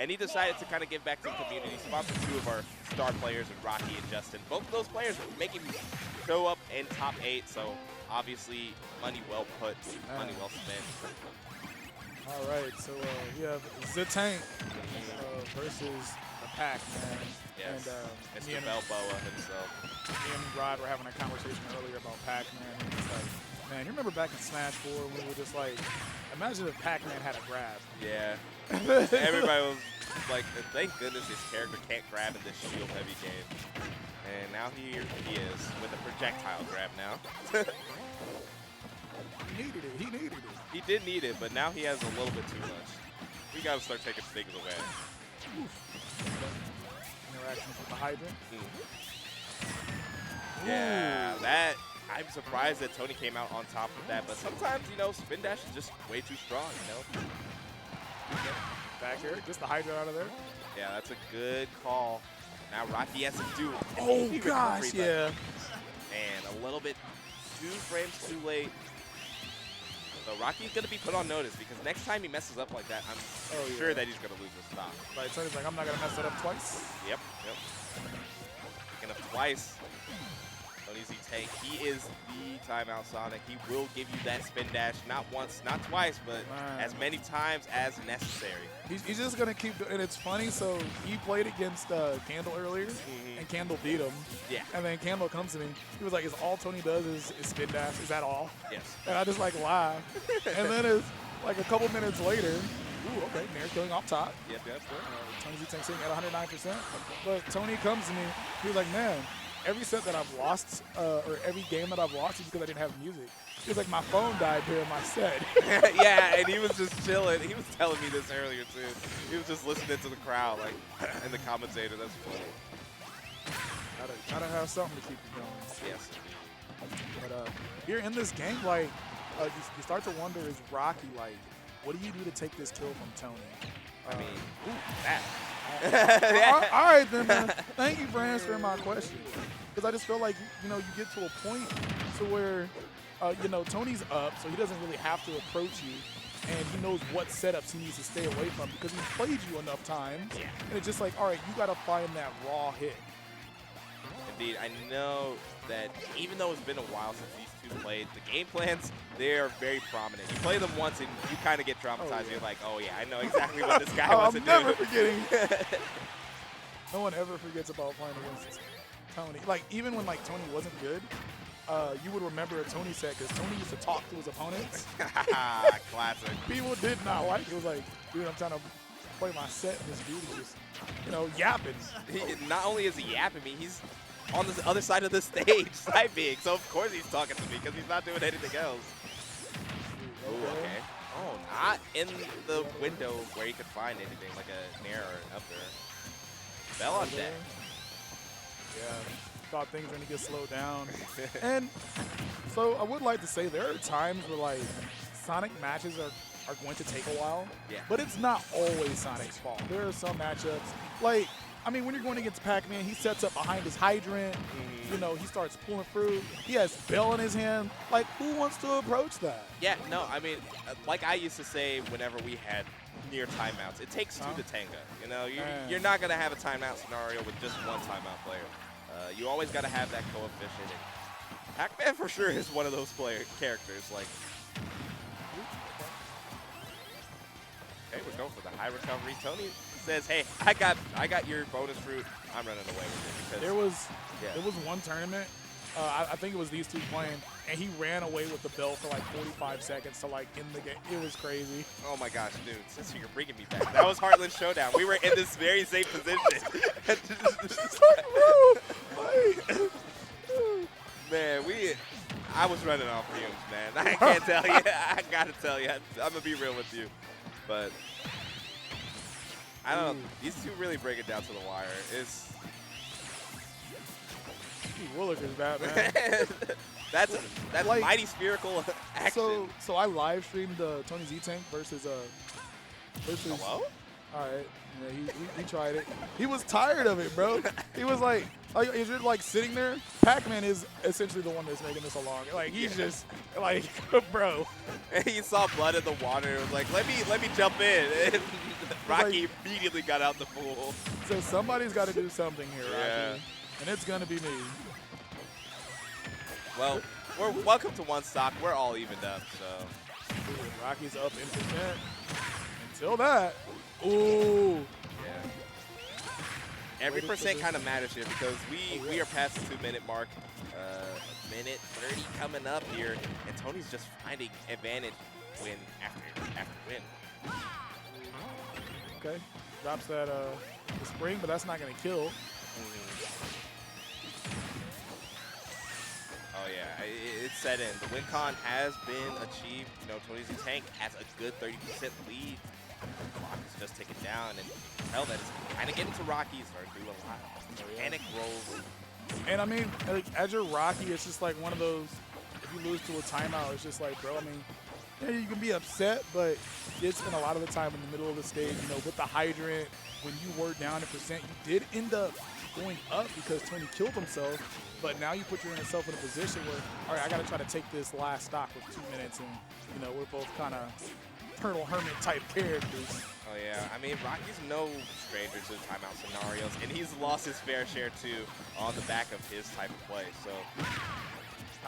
And he decided to kind of give back to the community, sponsor 2 of our star players, in Rocke and Justin. Both of those players making show up in top 8, so obviously money well put, money well spent. All right, so we have ZTank versus the Pac-Man. Yes, and Mr. Balboa himself. Me and Rod were having a conversation earlier about Pac-Man. And it's like, man, you remember back in Smash 4 when we were just like, imagine if Pac-Man had a grab. Yeah. Everybody was like, thank goodness his character can't grab in this shield-heavy game. And now here he is with a projectile grab now. He needed it. He needed it. He did need it, but now he has a little bit too much. We got to start taking things away. Interactions with the Hydrant. Yeah, that, I'm surprised that Tony came out on top of that, but sometimes, you know, spin dash is just way too strong, you know? Back here, just the Hydrant out of there. Yeah, that's a good call. Now Rocke has to do it. Oh, gosh, yeah. And a little bit 2 frames too late. So Rocke's going to be put on notice because next time he messes up like that, I'm sure that he's going to lose the stock. Right, Tony's like, I'm not going to mess that up twice. Yep. Picking up twice. TonyZTank, he is the timeout Sonic. He will give you that spin dash, not once, not twice, but as many times as necessary. He's just going to keep doing it. And it's funny, so he played against Candle earlier, and Candle beat him. Yeah. And then Candle comes to me. He was like, is all Tony does is spin dash? Is that all? Yes. And I just like laugh. And then it's like a couple minutes later, ooh, okay, Nair killing off top. Yep. TonyZTank sitting at 109%. But Tony comes to me. He was like, man, every set that I've lost, or every game that I've lost is because I didn't have music. He was like, my phone died during my set. Yeah, and he was just chilling. He was telling me this earlier, too. He was just listening to the crowd, like, and the commentator. That's funny. Gotta have something to keep you going. Yes. But here in this game, like, you start to wonder, is Rocke, like, what do you do to take this kill from Tony? I mean, that. All right, then, man. Thank you for answering my question. Because I just feel like, you know, you get to a point to where, you know, Tony's up, so he doesn't really have to approach you. And he knows what setups he needs to stay away from because he's played you enough times. Yeah. And it's just like, all right, you got to find that raw hit. Indeed, I know that even though it's been a while since these two played, the game plans, they are very prominent. You play them once and you kind of get traumatized. You're like, oh yeah, I know exactly what this guy wants to do. I'm never forgetting. No one ever forgets about playing against Tony. Like, even when like Tony wasn't good, you would remember a Tony set because Tony used to talk to his opponents. Classic. People did not like it. It was like, dude, I'm trying to play my set and this dude is just, you know, yapping. Not only is he yapping me, he's on the other side of the stage, side-being. So, of course, he's talking to me because he's not doing anything else. Ooh, okay. Oh, not in the window where he could find anything, like a Nair or an up there. Bell on deck. Yeah. Thought things were going to get slowed down. And so I would like to say there are times where, like, Sonic matches are going to take a while. Yeah. But it's not always Sonic's fault. There are some matchups, like, I mean, when you're going against Pac-Man, he sets up behind his hydrant. You know, he starts pulling through. He has Bell in his hand. Like, who wants to approach that? Yeah, no, I mean, like I used to say whenever we had near timeouts, it takes two to tango. You know, you're not going to have a timeout scenario with just one timeout player. You always got to have that coefficient. And Pac-Man for sure is one of those characters. Like, okay, we're going for the high recovery. Tony says, "Hey, I got your bonus fruit. I'm running away with it." Because there was one tournament. I think it was these two playing, and he ran away with the bell for like 45 seconds to like end the game. It was crazy. Oh my gosh, dude! Since you're bringing me back, that was Heartland Showdown. We were in this very same position. Man, I was running off fumes, man. I can't tell you. I gotta tell you. I'm gonna be real with you, but I don't know. These two really break it down to the wire. It's Willick is bad, man. that's like, mighty spherical action. So I live streamed TonyZTank versus Hello? All right, yeah, he tried it. He was tired of it, bro. He was like if you're like sitting there, Pac-Man is essentially the one that's making this along. Like he's just like, bro. He saw blood in the water. It was like, let me jump in. Rocke immediately got out the pool. So somebody's got to do something here, Rocke. Yeah. And it's going to be me. Well, welcome to one stock. We're all evened up, so. Ooh, Rocky's up in percent. Until that. Ooh. Yeah. Every percent kind of matters here because we are past the 2-minute mark. A minute 30 coming up here, and Tony's just finding advantage win after win. Okay. Drops that the spring, but that's not going to kill. Oh yeah, it's set in. The win con has been achieved. You know, TonyZTank has a good 30% lead. Rocke is just taken down, and hell, that is kind of getting to Rocke. Starting to do a lot of panic rolls. And I mean, like, as you're Rocke, it's just like one of those, if you lose to a timeout, it's just like, bro, I mean, yeah, you can be upset, but you did spend a lot of the time in the middle of the stage, you know, with the hydrant. When you were down in percent, you did end up going up because Tony killed himself, but now you put yourself in a position where, all right, I got to try to take this last stock with 2 minutes, and, you know, we're both kind of Colonel Hermit type characters. Oh yeah, I mean, Rocky's no stranger to timeout scenarios, and he's lost his fair share too on the back of his type of play. So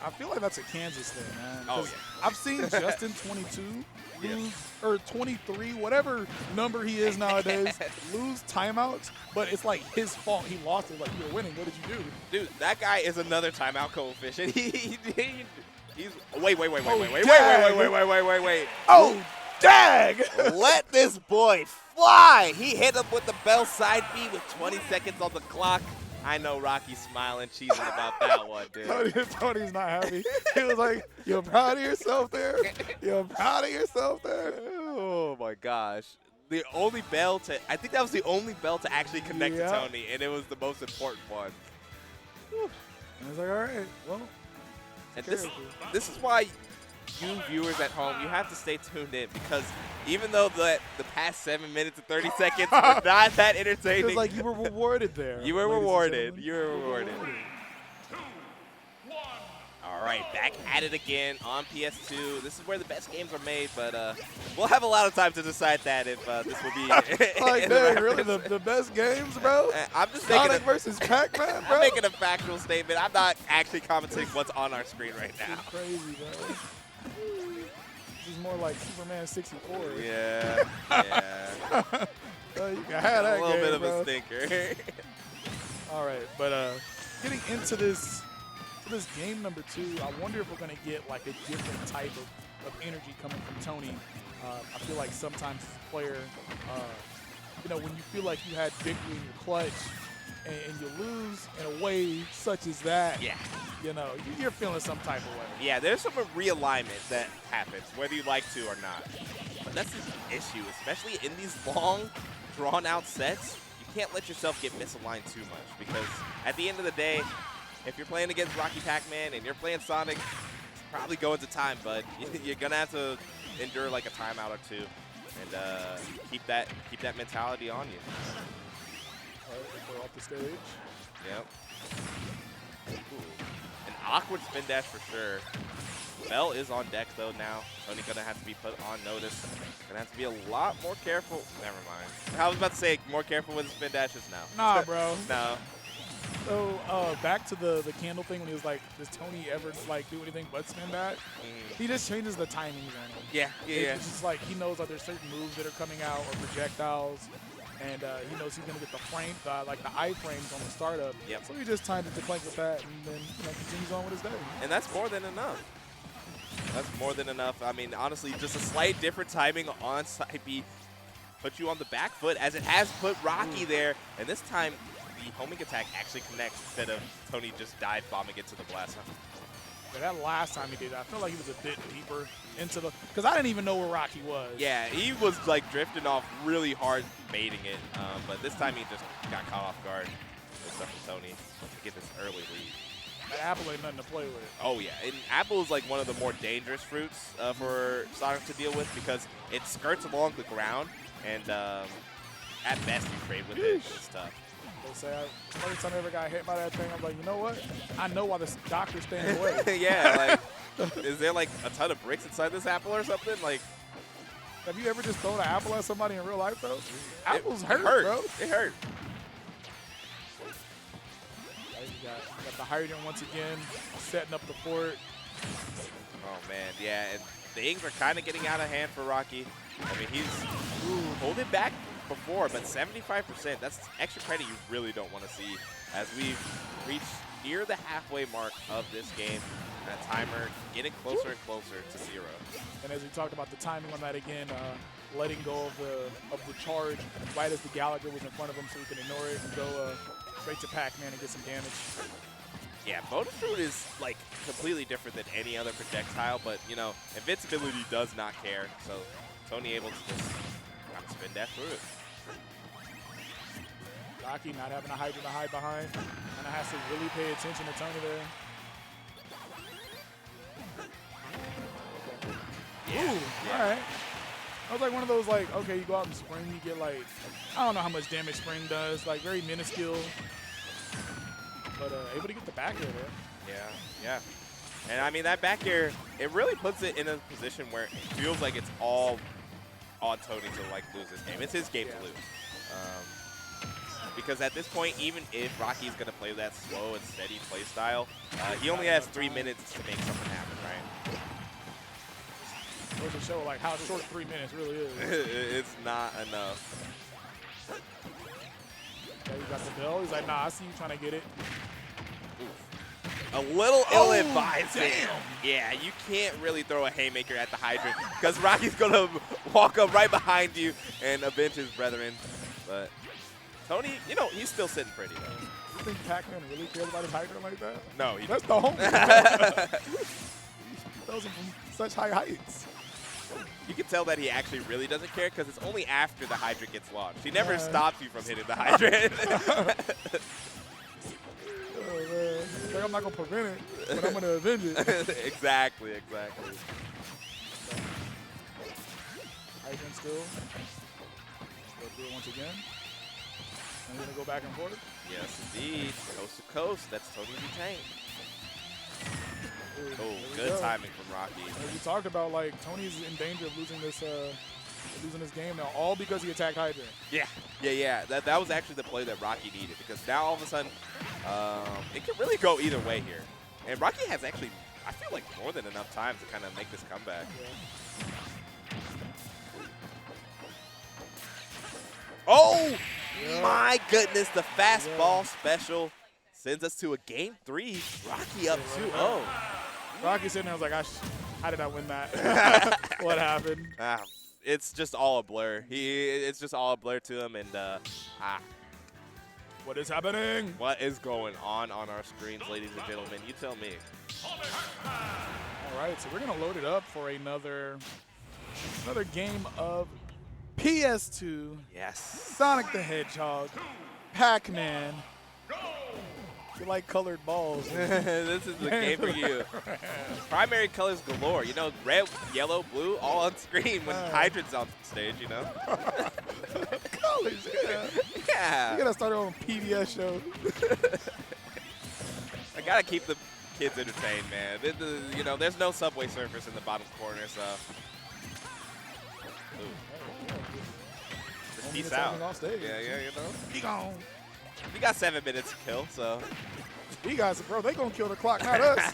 I feel like that's a Kansas thing, man. Oh yeah, I've seen Justin 22 lose, or 23, whatever number he is nowadays, lose timeouts, but it's like his fault. He lost it. Like, you were winning. What did you do? Dude, that guy is another timeout coefficient. He's wait. Oh, dag! Let this boy fly. He hit him with the bell side B with 20 seconds on the clock. I know Rocky's smiling, cheesing about that one, dude. Tony's not happy. He was like, "You're proud of yourself there? You're proud of yourself there?" Oh my gosh. The only bell to, I think that was the only bell to actually connect to Tony, and it was the most important one. Whew. And I was like, all right, well. And this is why you viewers at home, you have to stay tuned in, because even though the past 7 minutes and 30 seconds were not that entertaining. It's like you were rewarded there. You were rewarded. You were rewarded. All right, back at it again on PS2. This is where the best games are made, but we'll have a lot of time to decide that if this will be. Like, dang, really, the best games, bro? I'm just Sonic versus Pac-Man, bro? I'm making a factual statement. I'm not actually commenting what's on our screen right now. This is crazy, bro. This is more like Superman 64. Yeah, yeah. You can have that a little game, bit of bro. a stinker. All right, but getting into this game number 2, I wonder if we're going to get like a different type of energy coming from Tony. I feel like sometimes as a player, you know, when you feel like you had victory in your clutch and you lose in a way such as that, Yeah. you know, you're feeling some type of way. Yeah, there's some realignment that happens, whether you like to or not. But that's the issue, especially in these long, drawn-out sets. You can't let yourself get misaligned too much, because at the end of the day, if you're playing against Rocke Pac-Man and you're playing Sonic, it's probably going to time, but you're going to have to endure like a timeout or two and keep that mentality on you. All right, we're off the stage. Yep. Ooh. An awkward spin dash for sure. Bell is on deck though now. Tony gonna have to be put on notice. Gonna have to be a lot more careful. Never mind. I was about to say more careful with the spin dashes now. Nah, bro. No. So back to the candle thing when he was like, does Tony ever like do anything but spin that? He just changes the timings on him. Yeah. It's just like he knows that there's certain moves that are coming out or projectiles, and he knows he's gonna get the frame, like the iframes on the startup. Yep. So he just times it to clank with that, and then continues on with his day. And that's more than enough. That's more than enough. I mean, honestly, just a slight different timing on side B put you on the back foot, as it has put Rocke there, and this time the homing attack actually connects instead of Tony just dive bombing into the blast. But that last time he did that, I felt like he was a bit deeper into the, because I didn't even know where Rocke was. Yeah, he was like drifting off really hard, baiting it, but this time he just got caught off guard. Good stuff from Tony to get this early lead. That apple ain't nothing to play with. Oh yeah, and apple is like one of the more dangerous fruits for Sonic to deal with, because it skirts along the ground, and at best you trade with it. It's tough. They say, first time I ever got hit by that thing, I'm like, you know what? I know why the doctor's staying away. Yeah, like, is there like a ton of bricks inside this apple or something? Like, Have you ever just thrown an apple at somebody in real life, though? Apples hurt, bro. It hurt. You got the hydrant once again, setting up the fort. Oh, man, yeah, and things are kind of getting out of hand for Rocke. I mean, he's holding back before, but 75%, that's extra credit you really don't want to see as we've reached near the halfway mark of this game. That timer getting closer and closer to 0. And as we talked about the timing on that again, letting go of the charge right as the Gallagher was in front of him so he can ignore it and go straight to Pac-Man and get some damage. Yeah, Bonus Fruit is like completely different than any other projectile, but you know, invincibility does not care. So Tony able to just kind of spin that through it. Rocke not having a hydrant to hide behind, and has to really pay attention to Tony there. Yeah. Ooh, all right. That was like one of those, like, okay, you go out in spring, you get like, I don't know how much damage spring does, like very minuscule, but able to get the back air there. Yeah. And I mean, that back air, it really puts it in a position where it feels like it's all on Tony to like lose this game. It's his game to lose. Because at this point, even if Rocke is going to play that slow and steady play style, he only has 3 minutes to make something happen, right? Goes to show like how short 3 minutes really is. It's not enough. Yeah, you got the bell. He's like, nah, I see you trying to get it. A little ill-advised. Yeah, you can't really throw a haymaker at the hydrant because Rocky's going to walk up right behind you and avenge his brethren. But Tony, you know, he's still sitting pretty, though. You think Pac-Man really cares about his hydrant like that? No, he That's the homie. He throws him from such high heights. You can tell that he actually really doesn't care because it's only after the hydrant gets launched. He never stops you from hitting the hydrant. Oh, man. Like, I'm not going to prevent it, but I'm going to avenge it. Exactly. Hydrant still. Go through it once again. And we're going to go back and forth. Yes, indeed. Coast to coast. That's TonyZTank. Oh, good timing from Rocke. As we talked about, like, Tony's in danger of losing this game now, all because he attacked Hydrant. Yeah. That was actually the play that Rocke needed because now all of a sudden it can really go either way here. And Rocke has actually, I feel like, more than enough time to kind of make this comeback. Yeah. Oh, my goodness. The fastball special sends us to a game 3. Rocke up 2-0. Rocke's sitting there was like, how did I win that? What happened? It's just all a blur. It's just all a blur to him, and what is happening? What is going on our screens, ladies and gentlemen? You tell me. All right, so we're gonna load it up for another game of PS2. Yes. Sonic the Hedgehog, Pac-Man. You like colored balls. This is the game for you. Primary colors galore. You know, red, yellow, blue, all on screen when Hydrant's on stage, you know? Colors, yeah. You gotta start on a PBS show. I gotta keep the kids entertained, man. You know, there's no Subway Surfers in the bottom corner, so. Just peace out. Yeah, you know? He gone. We got 7 minutes to kill, so. You guys, bro, they gonna kill the clock, not us.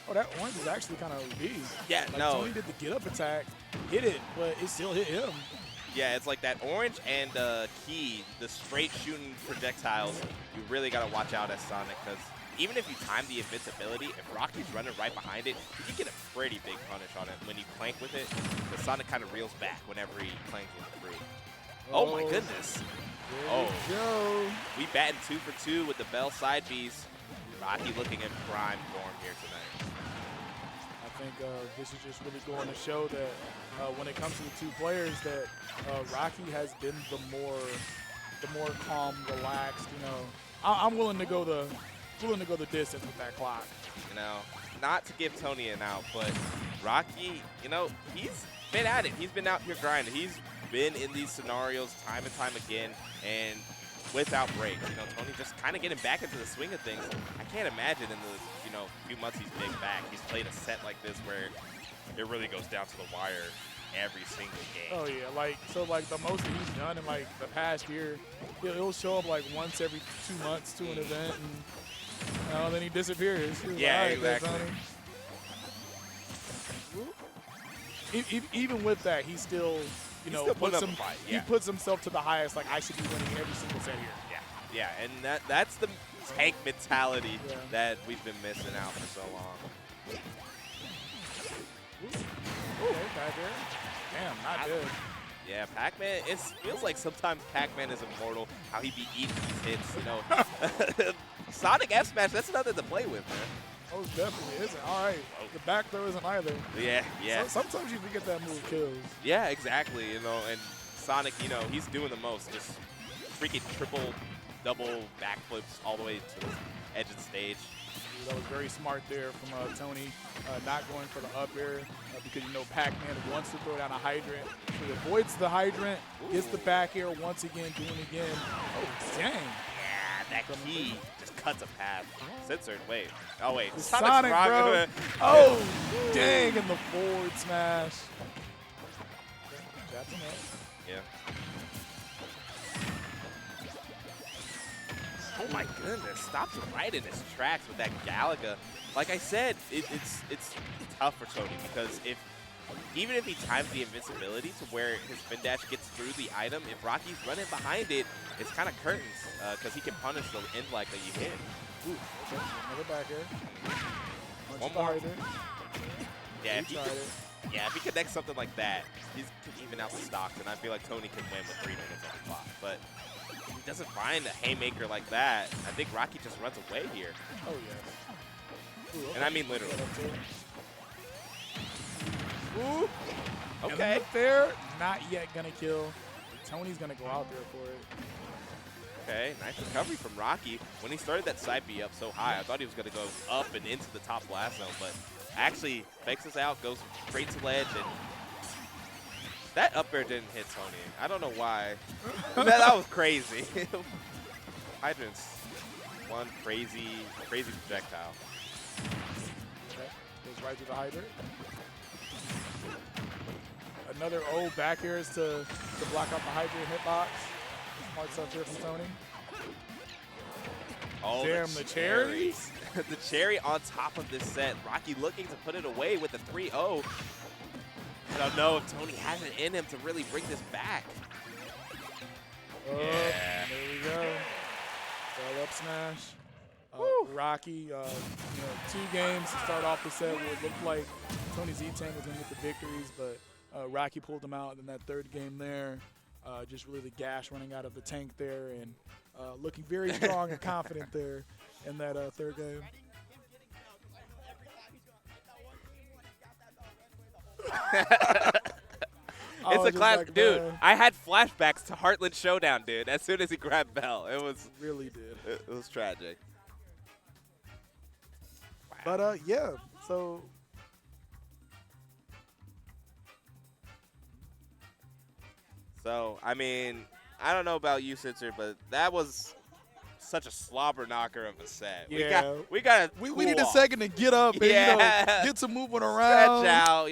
Oh, that orange is actually kind of OD. Yeah, like, no. Tony did the get-up attack, hit it, but it still hit him. Yeah, it's like that orange and key, the straight shooting projectiles, you really got to watch out as Sonic, because even if you time the invincibility, if Rocky's running right behind it, you get a pretty big punish on it when you plank with it, because Sonic kind of reels back whenever he planks with free. Oh my goodness. Go. We batting 2 for 2 with the Bell side Bs. Rocke looking in prime form here tonight. I think this is just really going to show that when it comes to the two players, that Rocke has been the more calm, relaxed. You know, I'm willing to go the distance with that clock. You know, not to give Tony an out, but Rocke, you know, he's been at it. He's been out here grinding. He's been in these scenarios time and time again, and without breaks. You know, Tony just kind of getting back into the swing of things. I can't imagine in the few months he's been back, he's played a set like this where it really goes down to the wire. every single game. Oh yeah, like so like the most that he's done in like the past year, he'll show up like once every 2 months to an event, and then he disappears. He's Yeah, like, all right, exactly. Even with that, he still, still putting up a fight, yeah. he puts himself to the highest. Like I should be winning every single set here. Yeah, and that's the tank mentality Yeah. that we've been missing out for so long. Okay, back there. Damn, not good. Yeah, Pac-Man, it feels like sometimes Pac-Man is immortal, how he be eating these hits, Sonic F Smash, that's nothing to play with, man. Oh, definitely isn't. All right, the back throw isn't either. Yeah. Sometimes you forget that move kills. Yeah, exactly, and Sonic, he's doing the most, just freaking triple, double backflips all the way to the edge of the stage. That was very smart there from Tony, not going for the up air because Pac-Man wants to throw down a hydrant. So he avoids the hydrant, gets the back air once again, doing it again. Oh, dang. Yeah, that key just cuts a path. Censored, wait. Oh, wait. Sonic, bro. Oh, dang, in the forward smash. Jabs him up. Yeah. Oh my goodness, stops right in his tracks with that Galaga. Like I said, it's tough for Tony because even if he times the invincibility to where his spin dash gets through the item, if Rocky's running behind it, it's kind of curtains because he can punish the end lag that you hit. Ooh, okay. Another back air. One more. Yeah, if he connects something like that, he can even out the stocks, and I feel like Tony can win with 3 minutes on the clock. But he doesn't find a haymaker like that. I think Rocky just runs away here. Oh, yeah. Ooh, okay. And I mean literally. Ooh. Okay. And there, not yet going to kill. Tony's going to go out there for it. Okay, nice recovery from Rocky. When he started that side B up so high, I thought he was going to go up and into the top blast zone, but actually fakes us out, goes straight to ledge, and that up air didn't hit Tony. I don't know why. that was crazy. Hydrant's one crazy projectile. Okay, goes right through the hydrant. Another old back airs to block out the hydrant hitbox. Smart stuff here from Tony. Oh, damn, the cherries. The cherry on top of this set. Rocky looking to put it away with a 3-0. I don't know if Tony has it in him to really bring this back. Oh, yeah. There we go. Up smash. Rocky, 2 games to start off the set where it looked like TonyZTank was going to get the victories, but Rocky pulled him out. And then that third game there, just really the gas running out of the tank there and looking very strong and confident there in that third game. It's a classic, like, dude. man. I had flashbacks to Heartland Showdown, dude. As soon as he grabbed Bell, it was really did. It was tragic. Wow. But yeah, so. So I mean, I don't know about you, Sitzer, but that was such a slobber knocker of a set. Yeah, we got we need a second to get up and yeah. get some movement around. Stretch out.